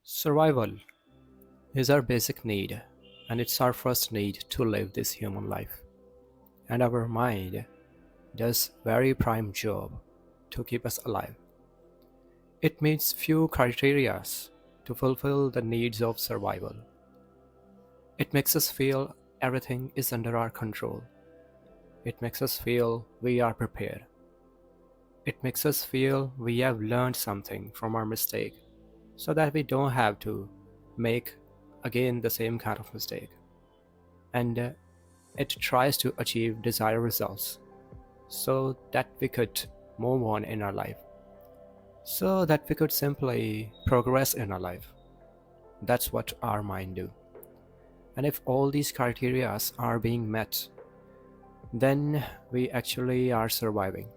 Survival is our basic need, and it's our first need to live this human life. And our mind does very prime job to keep us alive. It meets few criteria to fulfill the needs of survival. It makes us feel everything is under our control. It makes us feel we are prepared. It makes us feel we have learned something from our mistake so that we don't have to make again the same kind of mistake. And it tries to achieve desired results so that we could move on in our life, so that we could simply progress in our life. That's what our mind do. And if all these criteria are being met, then we actually are surviving.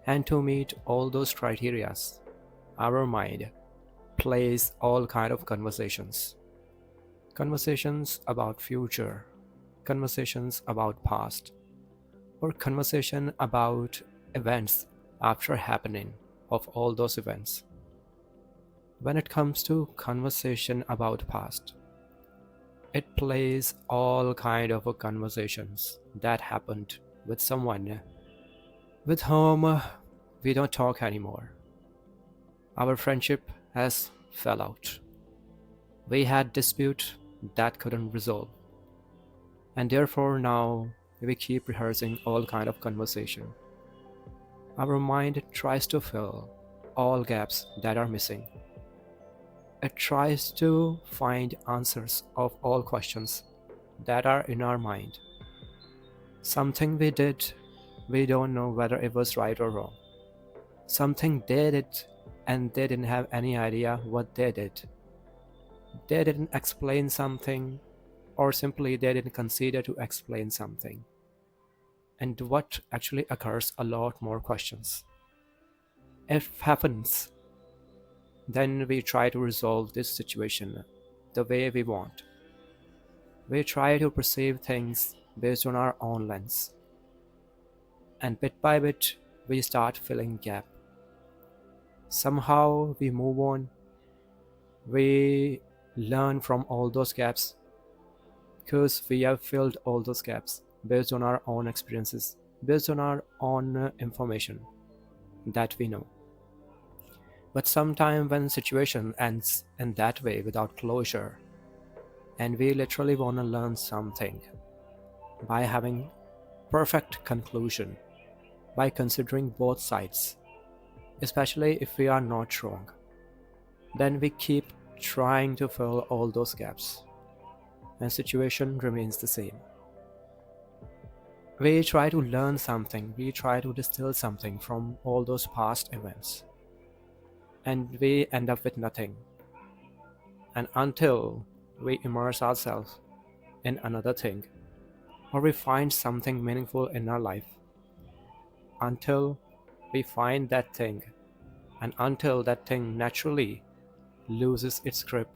And to meet all those criteria, our mind plays all kind of conversations. Conversations about future, conversations about past, or conversation about events after happening of all those events. When it comes to conversation about past, it plays all kind of conversations that happened with someone with whom we don't talk anymore. Our friendship has fell out. We had dispute that couldn't resolve, and therefore now we keep rehearsing all kind of conversation. Our mind tries to fill all gaps that are missing. It tries to find answers of all questions that are in our mind. Something we did, we don't know whether it was right or wrong. Something they did, and they didn't have any idea what they did. They didn't explain something, or simply they didn't consider to explain something. And what actually occurs a lot more questions. If happens, then we try to resolve this situation the way we want. We try to perceive things based on our own lens. And bit by bit, we start filling gap. Somehow we move on. We learn from all those gaps because we have filled all those gaps based on our own experiences, based on our own information that we know. But sometimes when situation ends in that way without closure, and we literally want to learn something by having perfect conclusion, by considering both sides, especially if we are not wrong, then we keep trying to fill all those gaps, and situation remains the same. We try to learn something, we try to distill something from all those past events, and we end up with nothing. And until we immerse ourselves in another thing, or we find something meaningful in our life, until we find that thing, and until that thing naturally loses its grip,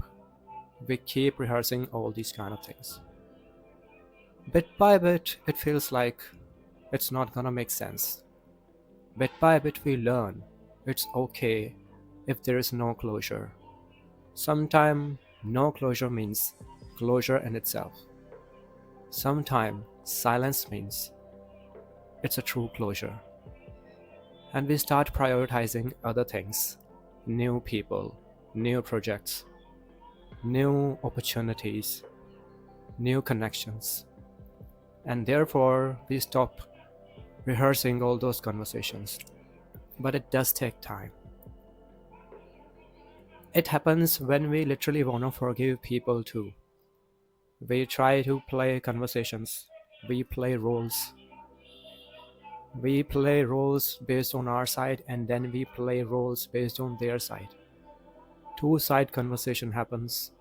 we keep rehearsing all these kind of things. Bit by bit, it feels like it's not gonna make sense. Bit by bit, we learn it's okay if there is no closure. Sometimes no closure means closure in itself. Sometimes silence means it's a true closure. And we start prioritizing other things, new people, new projects, new opportunities, new connections. And therefore, we stop rehearsing all those conversations. But it does take time. It happens when we literally want to forgive people too. We try to play conversations, we play roles. We play roles based on our side, and then we play roles based on their side. Two-side conversation happens,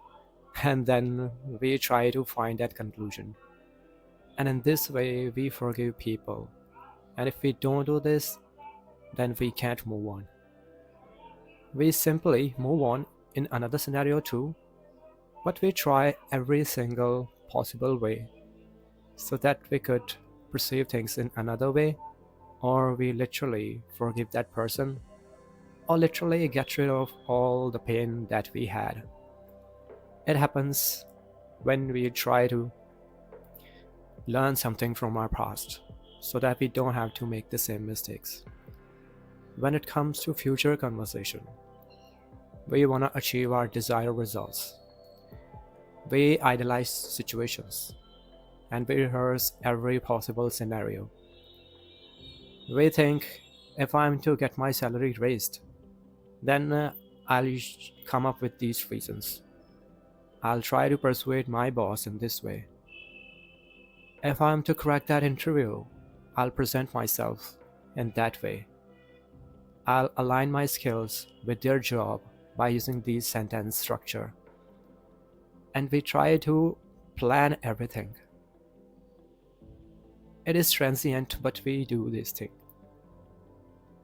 and then we try to find that conclusion. And in this way, we forgive people. And if we don't do this, then we can't move on. We simply move on in another scenario too, but we try every single possible way so that we could perceive things in another way, or we literally forgive that person, or literally get rid of all the pain that we had. It happens when we try to learn something from our past so that we don't have to make the same mistakes. When it comes to future conversation, we want to achieve our desired results. We idealize situations and we rehearse every possible scenario. We think, if I'm to get my salary raised, then I'll come up with these reasons. I'll try to persuade my boss in this way. If I'm to crack that interview, I'll present myself in that way. I'll align my skills with their job by using these sentence structure. And we try to plan everything. It is transient, but we do this thing.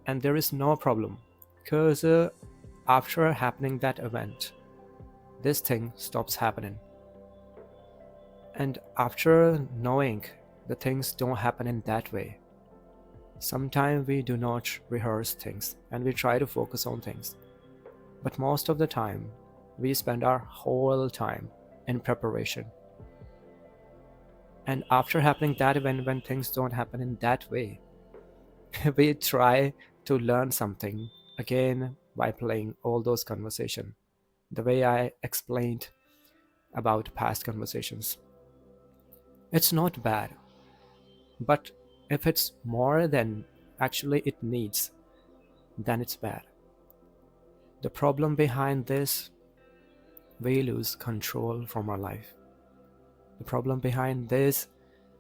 And there is no problem, because after happening that event, this thing stops happening. And after knowing the things don't happen in that way, sometimes we do not rehearse things and we try to focus on things. But most of the time, we spend our whole time in preparation. And after happening that event, when things don't happen in that way, we try to learn something again by playing all those conversations, the way I explained about past conversations. It's not bad, but if it's more than actually it needs, then it's bad. The problem behind this, we lose control from our life. The problem behind this,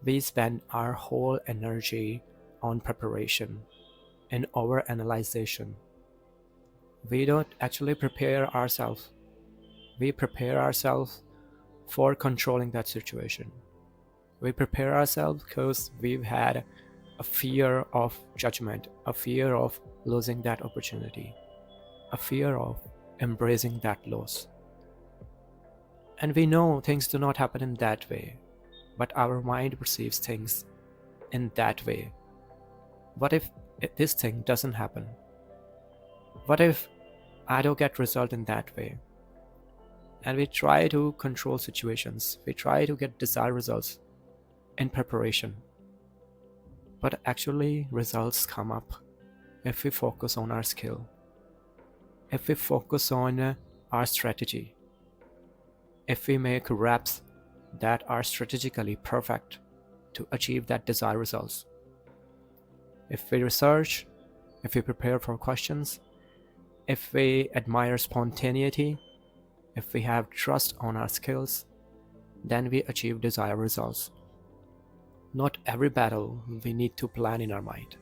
we spend our whole energy on preparation and over-analyzation. We don't actually prepare ourselves. We prepare ourselves for controlling that situation. We prepare ourselves because we've had a fear of judgment, a fear of losing that opportunity, a fear of embracing that loss. And we know things do not happen in that way, but our mind perceives things in that way. What if this thing doesn't happen? What if I don't get result in that way? And we try to control situations. We try to get desired results in preparation. But actually, results come up if we focus on our skill, if we focus on our strategy, if we make reps that are strategically perfect to achieve that desired results. If we research, if we prepare for questions, if we admire spontaneity, if we have trust on our skills, then we achieve desired results. Not every battle we need to plan in our mind.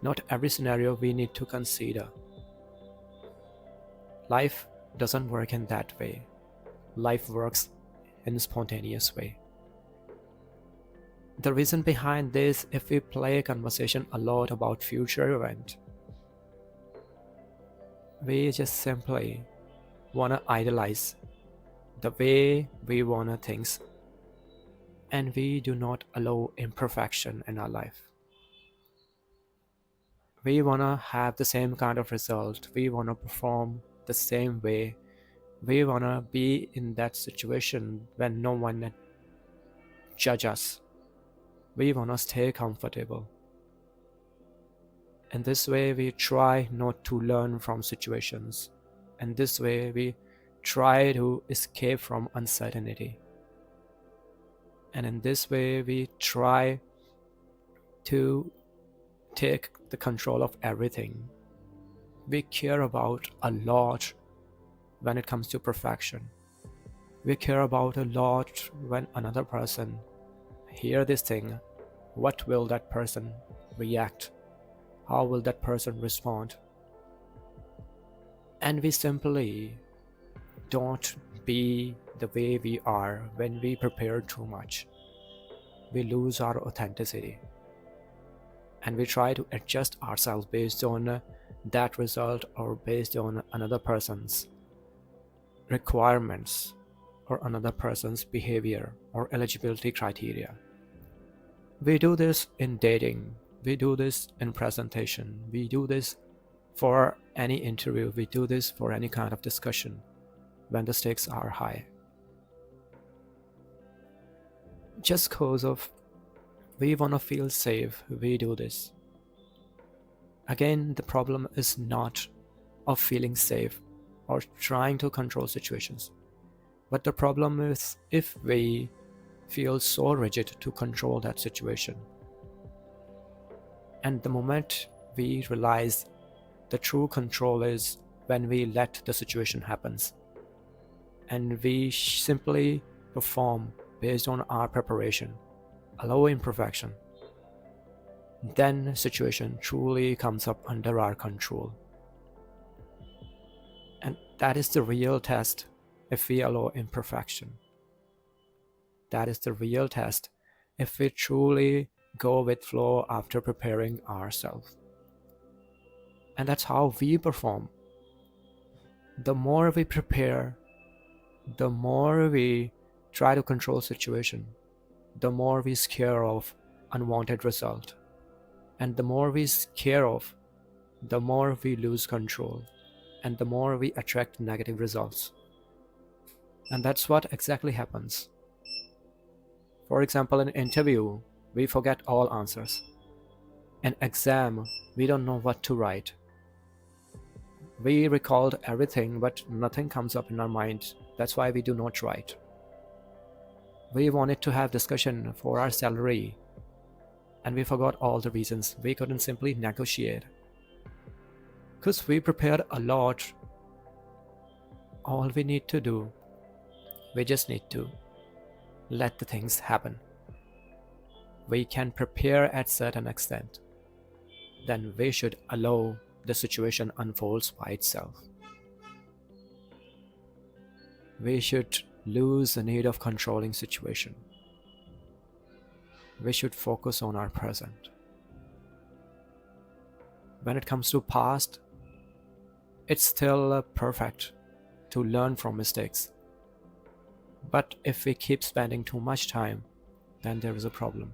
Not every scenario we need to consider. Life doesn't work in that way. Life works in a spontaneous way. The reason behind this, if we play a conversation a lot about future event, we just simply want to idealize the way we want to things, and we do not allow imperfection in our life. We want to have the same kind of result. We want to perform the same way. We want to be in that situation when no one judge us. We want to stay comfortable. In this way, we try not to learn from situations. In this way, we try to escape from uncertainty. And in this way, we try to take the control of everything. We care about a lot when it comes to perfection. We care about a lot when another person hear this thing. What will that person react? How will that person respond? And we simply don't be the way we are when we prepare too much. We lose our authenticity. And we try to adjust ourselves based on that result or based on another person's requirements or another person's behavior or eligibility criteria. We do this in dating. We do this in presentation. We do this For any interview, we do this for any kind of discussion when the stakes are high. Just cause of we want to feel safe, we do this. Again, the problem is not of feeling safe or trying to control situations. But the problem is if we feel so rigid to control that situation. And the moment we realize the true control is when we let the situation happens and we simply perform based on our preparation, allow imperfection, then the situation truly comes up under our control. And that is the real test if we allow imperfection. That is the real test if we truly go with flow after preparing ourselves. And that's how we perform. The more we prepare, the more we try to control situation, the more we scare of unwanted result. And the more we scare of, the more we lose control, and the more we attract negative results. And that's what exactly happens. For example, in an interview, we forget all answers. In exam, we don't know what to write. We recalled everything, but nothing comes up in our mind. That's why we do not write. We wanted to have discussion for our salary, and we forgot all the reasons. We couldn't simply negotiate. Because we prepared a lot. All we need to do, we just need to let the things happen. We can prepare at certain extent. Then we should allow the situation unfolds by itself. We should lose the need of controlling situation. We should focus on our present. When it comes to past, it's still perfect to learn from mistakes. But if we keep spending too much time, then there is a problem.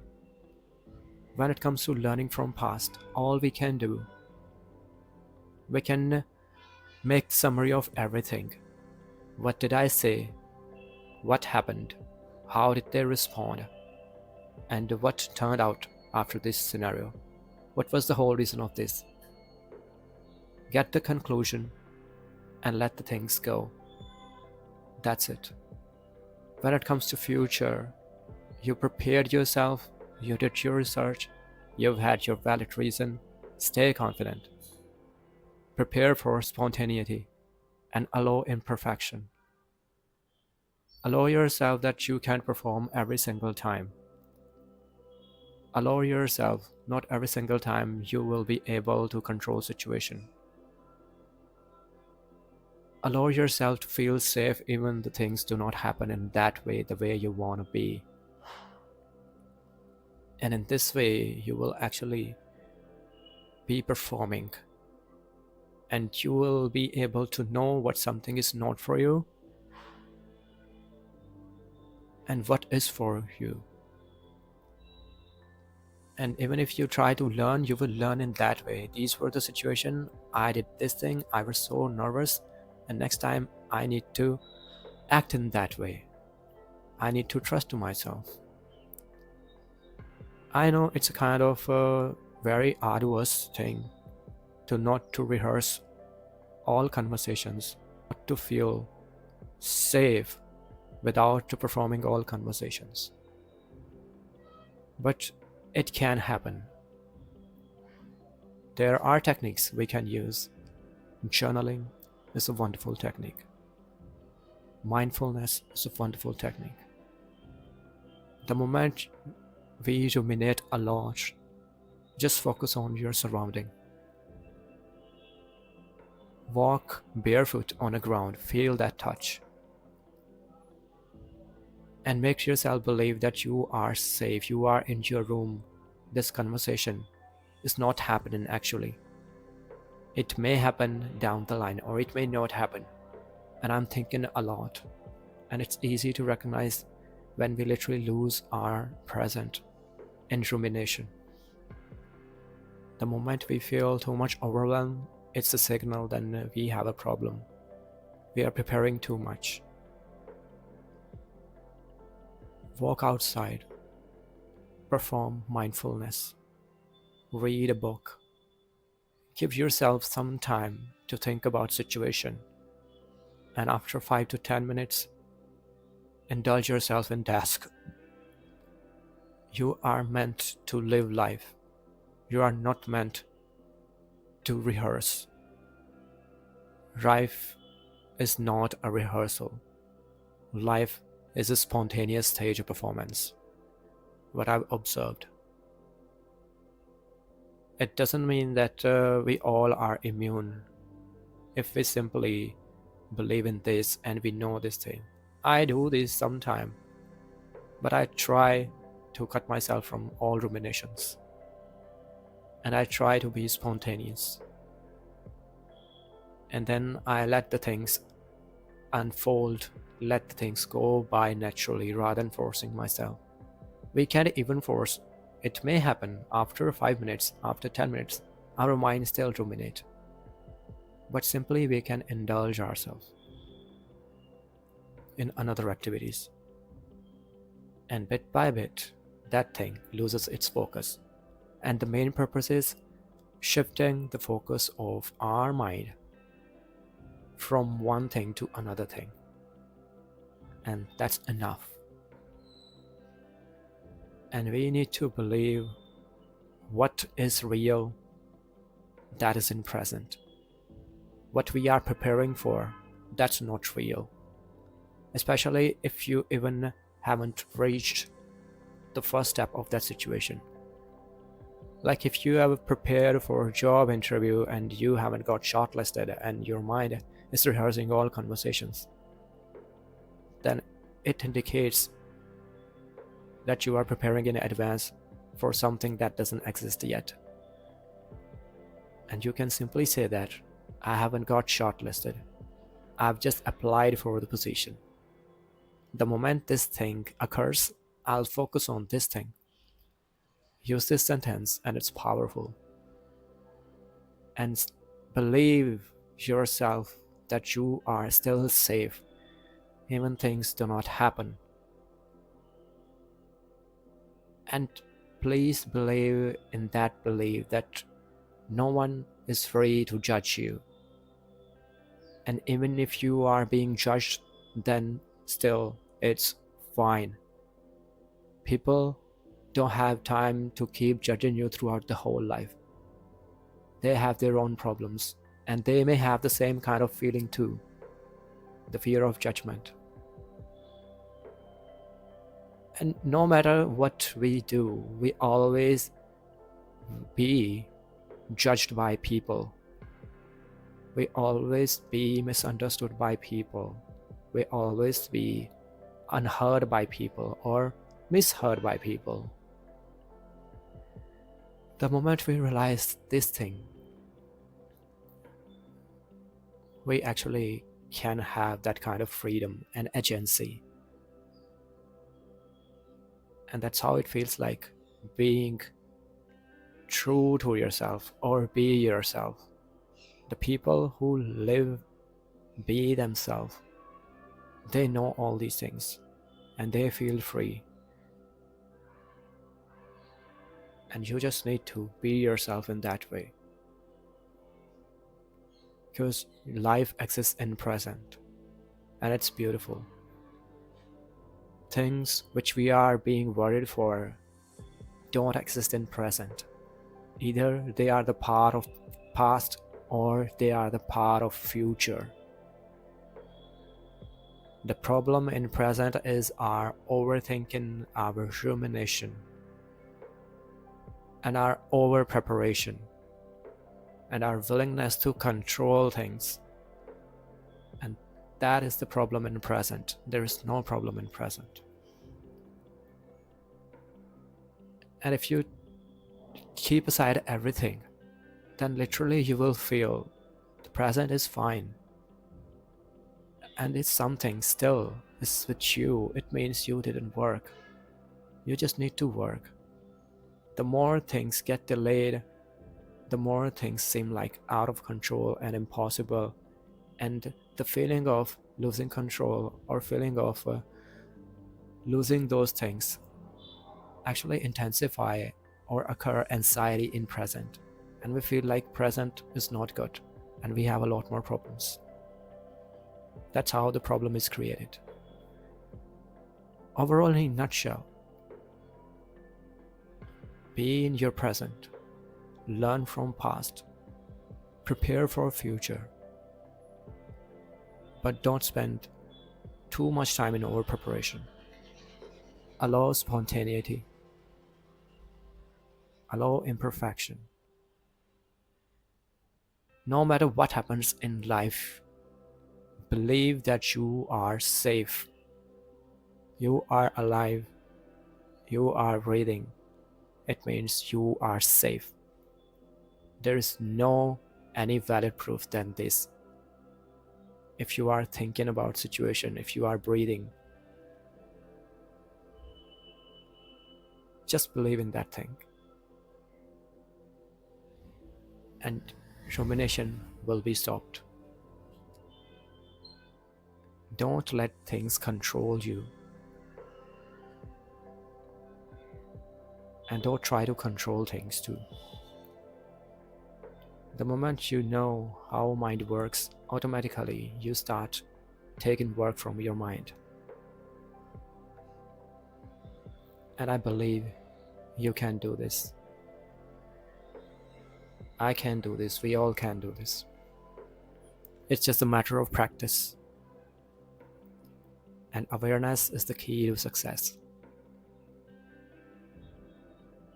When it comes to learning from past, all we can do, we can make summary of everything. What did I say? What happened? How did they respond? And what turned out after this scenario? What was the whole reason of this? Get the conclusion and let the things go. That's it. When it comes to future, you prepared yourself, you did your research, you've had your valid reason. Stay confident. Prepare for spontaneity and allow imperfection. Allow yourself that you can perform every single time. Allow yourself not every single time you will be able to control situation. Allow yourself to feel safe even the things do not happen in that way, the way you want to be. And in this way, you will actually be performing. And you will be able to know what something is not for you and what is for you. And even if you try to learn, you will learn in that way. These were the situation, I did this thing, I was so nervous, and next time I need to act in that way. I need to trust to myself. I know it's a kind of a very arduous thing to not to rehearse all conversations, not to feel safe without performing all conversations. But it can happen. There are techniques we can use. Journaling is a wonderful technique. Mindfulness is a wonderful technique. The moment we ruminate a lot, just focus on your surrounding. Walk barefoot on the ground, feel that touch. And make yourself believe that you are safe, you are in your room. This conversation is not happening actually. It may happen down the line or it may not happen. And I'm thinking a lot. And it's easy to recognize when we literally lose our present in rumination. The moment we feel too much overwhelmed, it's a signal then we have a problem. We are preparing too much. Walk outside, perform mindfulness, read a book, give yourself some time to think about situation, and after 5 to 10 minutes, indulge yourself in task. You are meant to live life. You are not meant to rehearse. Life is not a rehearsal. Life is a spontaneous stage of performance. What I've observed. It doesn't mean that we all are immune if we simply believe in this and we know this thing. I do this sometime, but I try to cut myself from all ruminations. And I try to be spontaneous. And then I let the things unfold, let the things go by naturally rather than forcing myself. We can't even force. It may happen after 5 minutes, after 10 minutes, our mind still ruminate. But simply we can indulge ourselves in another activities. And bit by bit, that thing loses its focus. And the main purpose is shifting the focus of our mind from one thing to another thing. And that's enough. And we need to believe what is real, that is in present. What we are preparing for, that's not real. Especially if you even haven't reached the first step of that situation. Like if you have prepared for a job interview and you haven't got shortlisted and your mind is rehearsing all conversations, then it indicates that you are preparing in advance for something that doesn't exist yet. And you can simply say that I haven't got shortlisted. I've just applied for the position. The moment this thing occurs, I'll focus on this thing. Use this sentence and it's powerful. And believe yourself that you are still safe, even things do not happen. And please believe in that belief that no one is free to judge you. And even if you are being judged, then still it's fine. People don't have time to keep judging you throughout the whole life. They have their own problems, and they may have the same kind of feeling too, the fear of judgment. And no matter what we do, we always be judged by people. We always be misunderstood by people. We always be unheard by people or misheard by people. The moment we realize this thing, we actually can have that kind of freedom and agency. And that's how it feels like being true to yourself or be yourself. The people who live, be themselves, they know all these things and they feel free. And you just need to be yourself in that way. Because life exists in present and it's beautiful. Things which we are being worried for don't exist in present. Either they are the part of past or they are the part of future. The problem in present is our overthinking, our rumination, and our over preparation, and our willingness to control things. And that is the problem in present. There is no problem in present. And if you keep aside everything, then literally you will feel the present is fine. And if something still is with you, it means you didn't work. You just need to work. The more things get delayed, the more things seem like out of control and impossible, and the feeling of losing control or feeling of losing those things actually intensify or occur anxiety in present, and we feel like present is not good and we have a lot more problems. That's how the problem is created. Overall, in a nutshell, be in your present, learn from past, prepare for future, but don't spend too much time in over preparation. Allow spontaneity, allow imperfection. No matter what happens in life, believe that you are safe, you are alive, you are breathing. It means you are safe. There is no any valid proof than this. If you are thinking about situation, if you are breathing, just believe in that thing, and rumination will be stopped. Don't let things control you, and don't try to control things too. The moment you know how mind works, automatically you start taking work from your mind. And I believe you can do this. I can do this. We all can do this. It's just a matter of practice. And awareness is the key to success.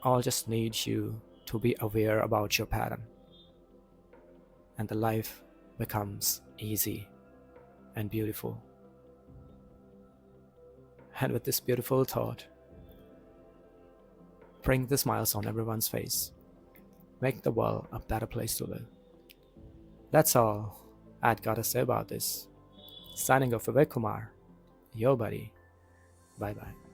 All just need you to be aware about your pattern, and the life becomes easy and beautiful. And with this beautiful thought, bring the smiles on everyone's face. Make the world a better place to live. That's all I'd gotta say about this. Signing off, Vivek Kumar, your buddy. Bye bye.